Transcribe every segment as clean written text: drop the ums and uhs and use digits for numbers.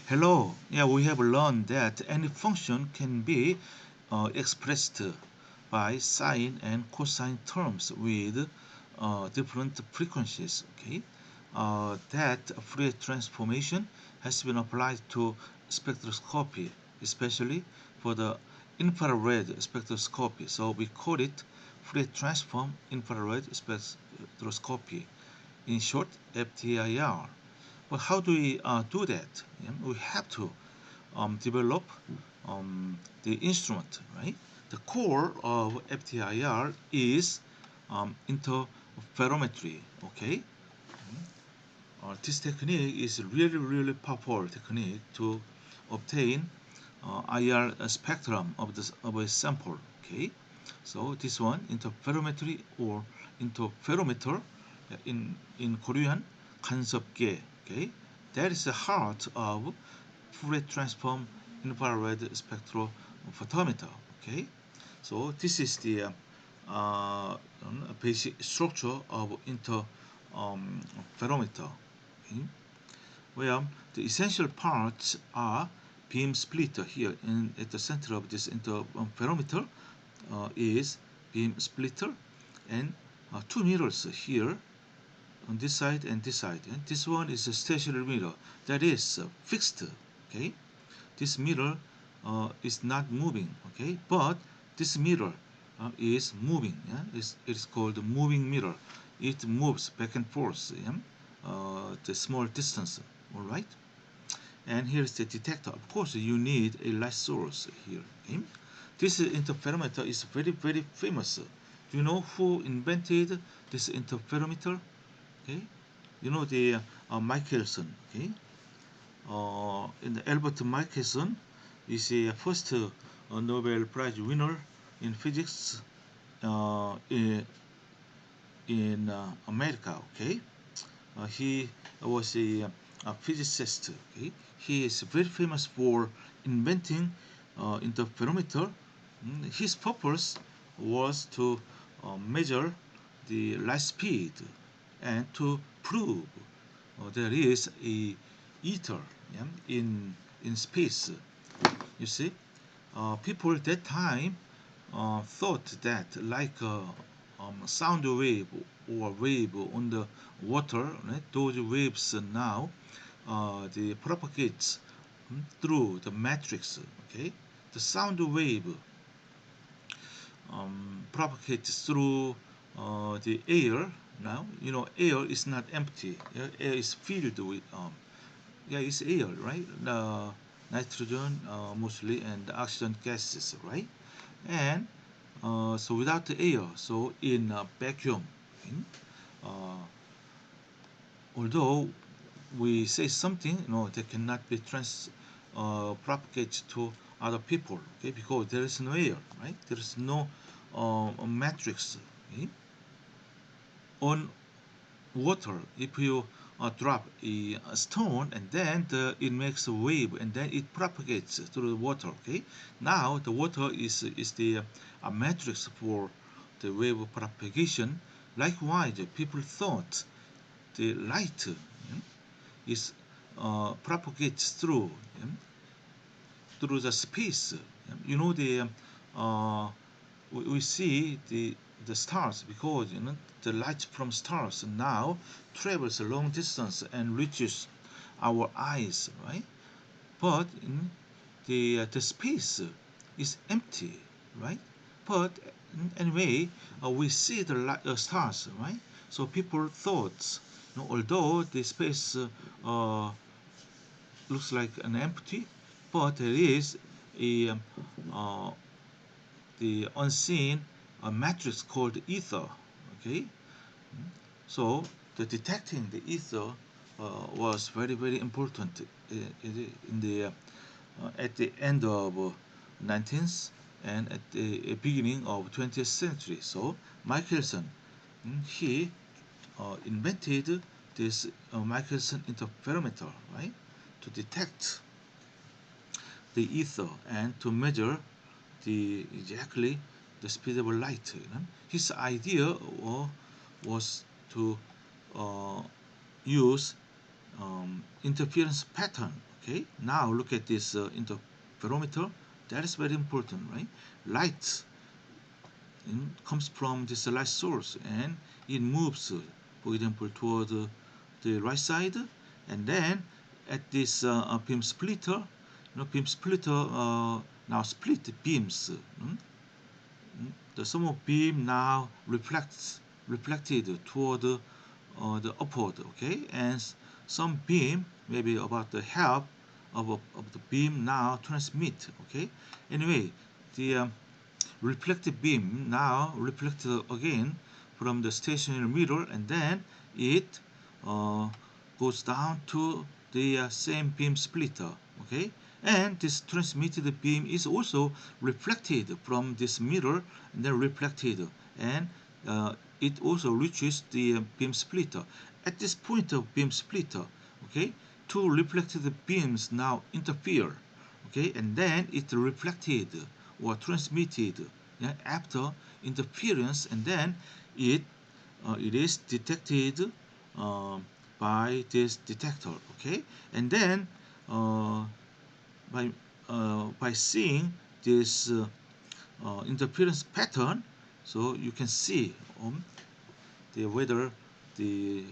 Hello. Yeah, we have learned that any function can be expressed by sine and cosine terms with different frequencies. Okay, that Fourier transformation has been applied to spectroscopy, especially for the infrared spectroscopy. So we call it Fourier transform infrared spectroscopy. In short, FTIR. But how do we do that? Yeah, we have to develop the instrument, right? The core of FTIR is interferometry. Okay, this technique is really powerful technique to obtain IR spectrum of a sample. Okay, so this one interferometry or interferometer in Korean 간섭계. Okay, that is the heart of Fourier transform infrared spectrophotometer. Okay, so this is the basic structure of interferometer. Okay? Where the essential parts are beam splitter here at the center of this interferometer is beam splitter and two mirrors here on this side and this side. And this one is a stationary mirror that is fixed. Okay, this mirror is not moving. Okay, but this mirror is moving. Yeah? It's called a moving mirror. It moves back and forth. Yeah? The small distance. All right. And here's the detector. Of course, you need a light source here. Okay? This interferometer is very famous. Do you know who invented this interferometer? Okay, you know the Michelson. Okay, in the Albert Michelson is the first Nobel Prize winner in physics in America. Okay, he was a physicist. Okay, he is very famous for inventing interferometer. His purpose was to measure the light speed and to prove there is a ether, yeah, in space. You see, people at that time thought that like sound wave or wave on the water, right? Those waves now they propagates through the matrix. Okay, the sound wave propagates through the air. Now you know air is not empty. Yeah? Air is filled with yeah, it's air, right? Nitrogen mostly and oxygen gases, right? And so without the air, so in vacuum, in, uh, although we say something, that cannot be propagated to other people, okay? Because there is no air, right? There is no matrix, okay? On water, if you drop a stone and then it makes a wave and then it propagates through the water. Okay, now the water is the matrix for the wave propagation. Likewise, people thought the light is propagates through the space. You know the we see the stars because the light from stars now travels a long distance and reaches our eyes, right? But the space is empty, right? But anyway, we see the stars, right? So people thought, although the space looks like an empty, but there is a uh, the unseen matrix called ether. Okay, so the detecting the ether was very important in the at the end of 19th and at the beginning of 20th century. So Michelson, he invented this Michelson interferometer, right, to detect the ether and to measure the exactly the speed of light. His idea was to use interference pattern. Okay, now look at this interferometer. That is very important, right? Light comes from this light source and it moves, for example, toward the right side, and then at this beam splitter, beam splitter now split the beams. The sum of beam now reflected toward the upward, okay, and some beam, maybe about the half of the beam now transmit, okay. Anyway, the reflected beam now reflected again from the stationary mirror, and then it uh, goes down to the same beam splitter, okay, and this transmitted beam is also reflected from this mirror and then reflected, and it also reaches the beam splitter. At this point of beam splitter, okay, two reflected beams now interfere, okay, and then it reflected or transmitted, yeah, after interference, and then it it is detected uh, by this detector, okay, and then uh, by by seeing this interference pattern, so you can see whether the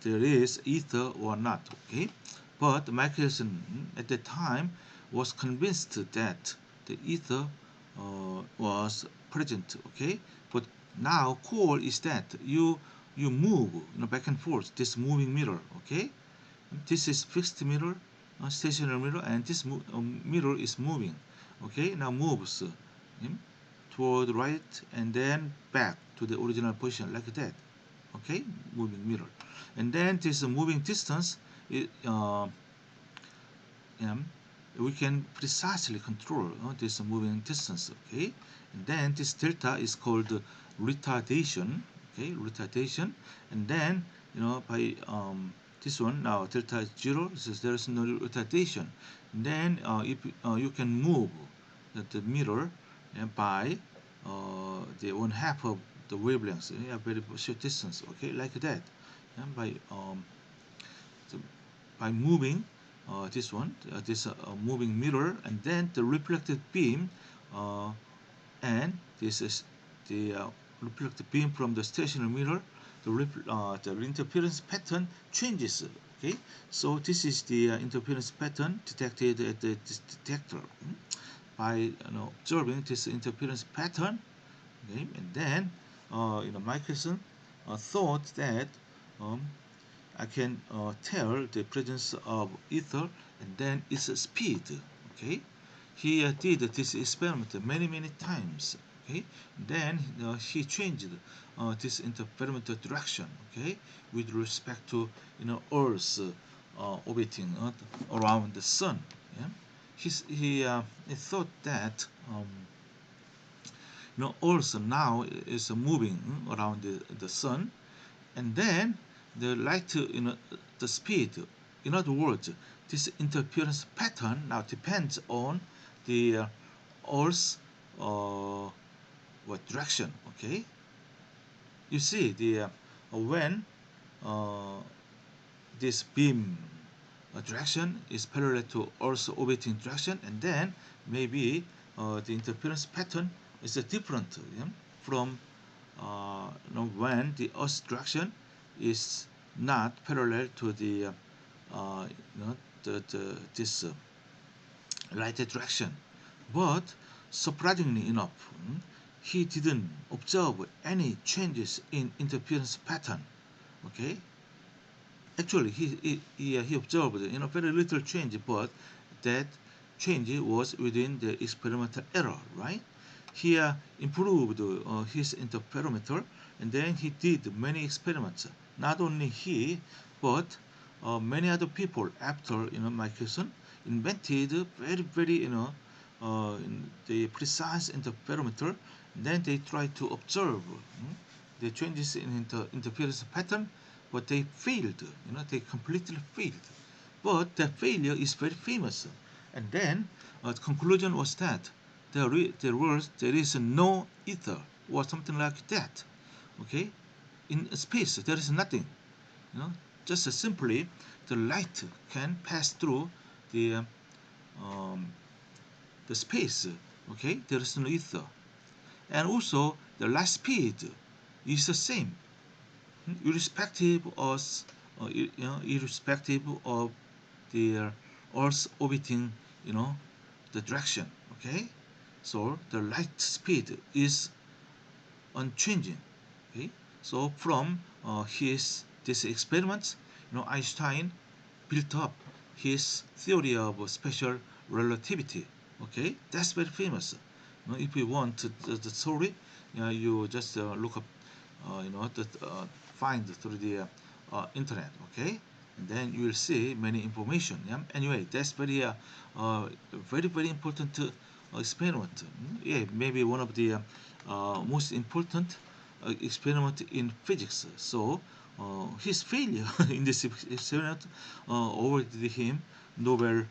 there is ether or not, okay. But Michelson at the time was convinced that the ether was present, okay. But now core is that you move, back and forth, this moving mirror, okay. This is fixed mirror, stationary mirror, and this mirror is moving, okay. Now moves toward right and then back to the original position like that, okay, moving mirror. And then this moving distance, um, we can precisely control this moving distance, okay. And then this delta is called retardation, okay, retardation. And then by this one, now delta is 0, so there is no retardation. And then if you can move the mirror by the one half of the wavelength, very short distance, okay, like that. And so by moving this one, this moving mirror, and then the reflected beam, uh, and this is the reflected beam from the stationary mirror. The interference pattern changes. Okay, so this is the interference pattern detected at this detector. By observing this interference pattern, okay, and then Michelson thought that um, I can tell the presence of ether and then its speed. Okay, he did this experiment many times. Okay, then he changed this interferometer direction. Okay, with respect to Earth's orbiting around the sun. Yeah, he thought that Earth now is moving around the sun, and then the light, the speed. In other words, this interference pattern now depends on the Earth's what direction. Okay, you see the when uh, this beam direction is parallel to Earth's orbiting direction, and then maybe the interference pattern is different, yeah, from when the Earth's direction is not parallel to the this light direction. But surprisingly enough, he didn't observe any changes in interference pattern. Okay, actually he observed very little change, but that change was within the experimental error, right? He improved his interferometer, and then he did many experiments. Not only he, but many other people after Michelson invented very the precise interferometer. And then they tried to observe the changes in interference pattern, but they failed. They completely failed. But the failure is very famous. And then the conclusion was that there is no ether or something like that. Okay, in space there is nothing. You know, just simply the light can pass through the um, the space. Okay, there is no ether, and also the light speed is the same, irrespective of irrespective of the Earth's orbiting, the direction. Okay, so the light speed is unchanging. Okay, so from his this experiment, Einstein built up his theory of special relativity. Okay, that's very famous. If you want the story, you just look up, find through the internet. Okay, and then you will see many information. Yeah. Anyway, that's very important experiment. Yeah, maybe one of the most important experiment in physics. So his failure in this experiment awarded him Nobel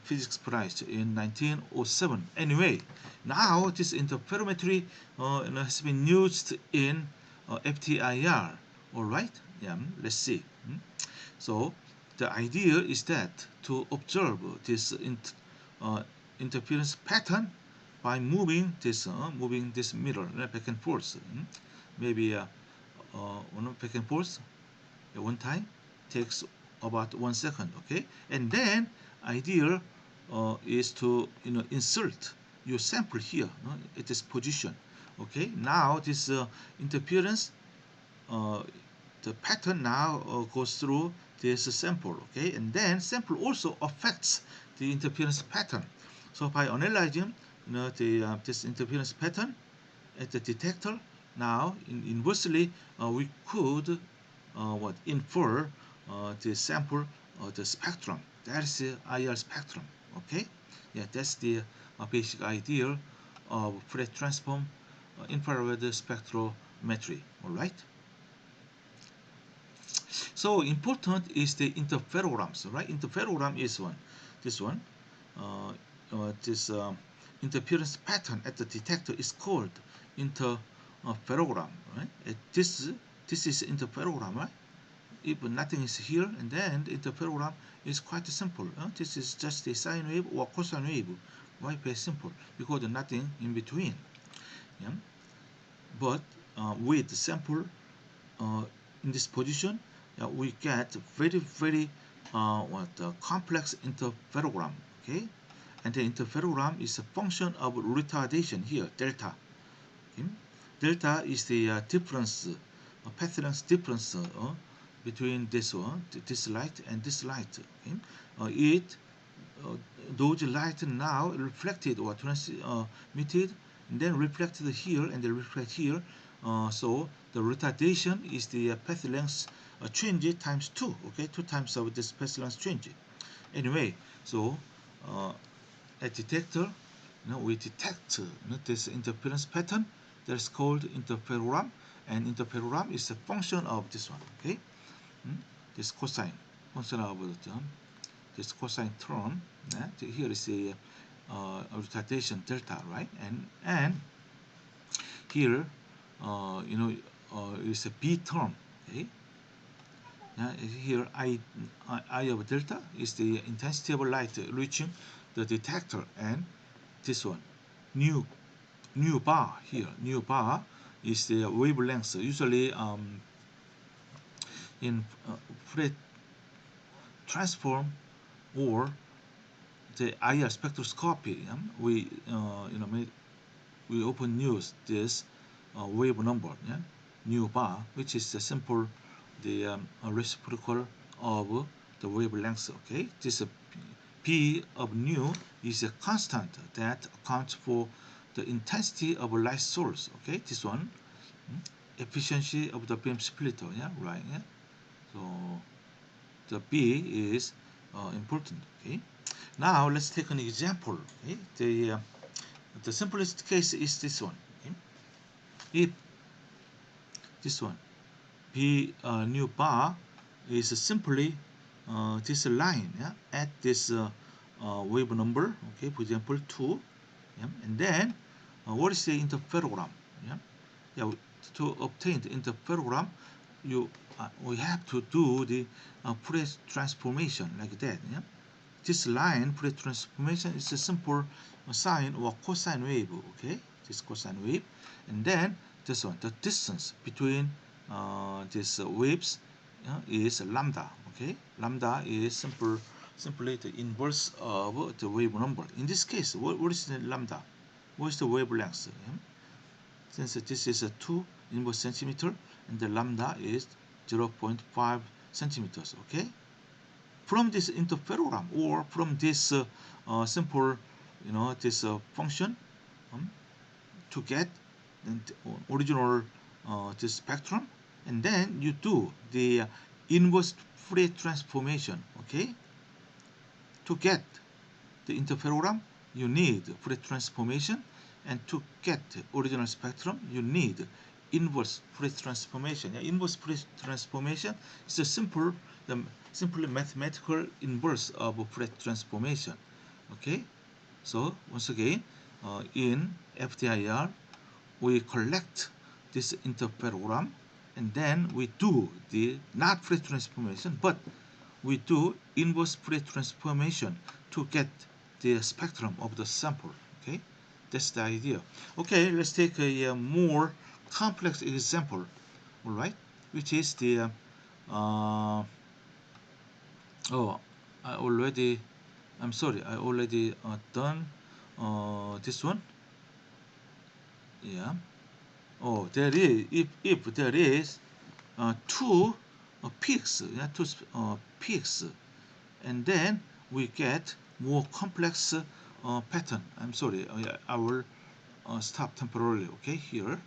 Physics Prize in 1907. Anyway, now this interferometry has been used in FTIR. All right, yeah, let's see. So the idea is that to observe this uh, interference pattern by moving this mirror back and forth. Maybe back and forth at one time takes about 1 second. Okay, and then idea is to insert your sample here at this position. Okay, now this interference, uh, the pattern now goes through this sample. Okay, and then sample also affects the interference pattern. So by analyzing the this interference pattern at the detector, now inversely we could what infer the sample the spectrum. That's the IR spectrum. Okay, yeah, that's the basic idea of Fourier transform infrared spectrometry. All right. So important is the interferograms, right? Interferogram is this one. This interference pattern at the detector is called interferogram, right? This is interferogram, right? If nothing is here, and then the interferogram is quite simple. This is just a sine wave or cosine wave. Why very simple? Because there's nothing in between. Yeah? But with the sample in this position, we get very complex interferogram. Okay, and the interferogram is a function of retardation here, delta. Okay? Delta is the difference, path length difference between this light and this light. Okay? It uh, those light now reflected or transmitted, and then reflected here and then reflect here. So the retardation is the path length change times 2. Okay, 2 times of this path length change. Anyway, so uh, at detector, we detect this interference pattern that is called interferogram, and interferogram is a function of this one. Okay, this cosine function of the term, this cosine term. Here is a retardation delta, right? And here, is a b term. Okay, here I of delta is the intensity of light reaching the detector, and this one, nu bar here, nu bar is the wavelength. Usually in Fourier transform or the IR spectroscopy, we we often use this wave number, nu bar, which is the simple the reciprocal of the wavelength. Okay, this p of nu is a constant that accounts for the intensity of a light source. Okay, this one, efficiency of the beam splitter. Yeah, right. Yeah, so the b is important. Okay, now let's take an example. Okay, the simplest case is this one. Okay? If this one b nu bar is simply this line, at this wave number, okay, for example 2, and then what is the interferogram? Yeah, to obtain the interferogram, you we have to do the Fourier transformation like that. Yeah? This line Fourier transformation is a simple sine or cosine wave. Okay, this cosine wave, and then this one, the distance between these waves is lambda. Okay, lambda is simply the inverse of the wave number. In this case, what is the lambda? What is the wavelength? Yeah? Since this is a 2 inverse centimeter and the lambda is 0.5 centimeters. Okay, from this interferogram or from this simple this function um, to get the original this spectrum, and then you do the inverse Fourier transformation. Okay, to get the interferogram you need Fourier transformation, and to get the original spectrum you need inverse Fourier transformation. Yeah, inverse Fourier transformation is a simple simply mathematical inverse of Fourier transformation. Okay, so once again, in FTIR we collect this interferogram, and then we do the not Fourier transformation, but we do inverse Fourier transformation to get the spectrum of the sample. Okay, that's the idea. Okay, let's take a more complex example. All right, which is the oh, I already. I'm sorry, I already done this one. Yeah. Oh, there is if there is two peaks, yeah, two peaks, and then we get more complex pattern. I'm sorry, yeah, I will stop temporarily. Okay, here.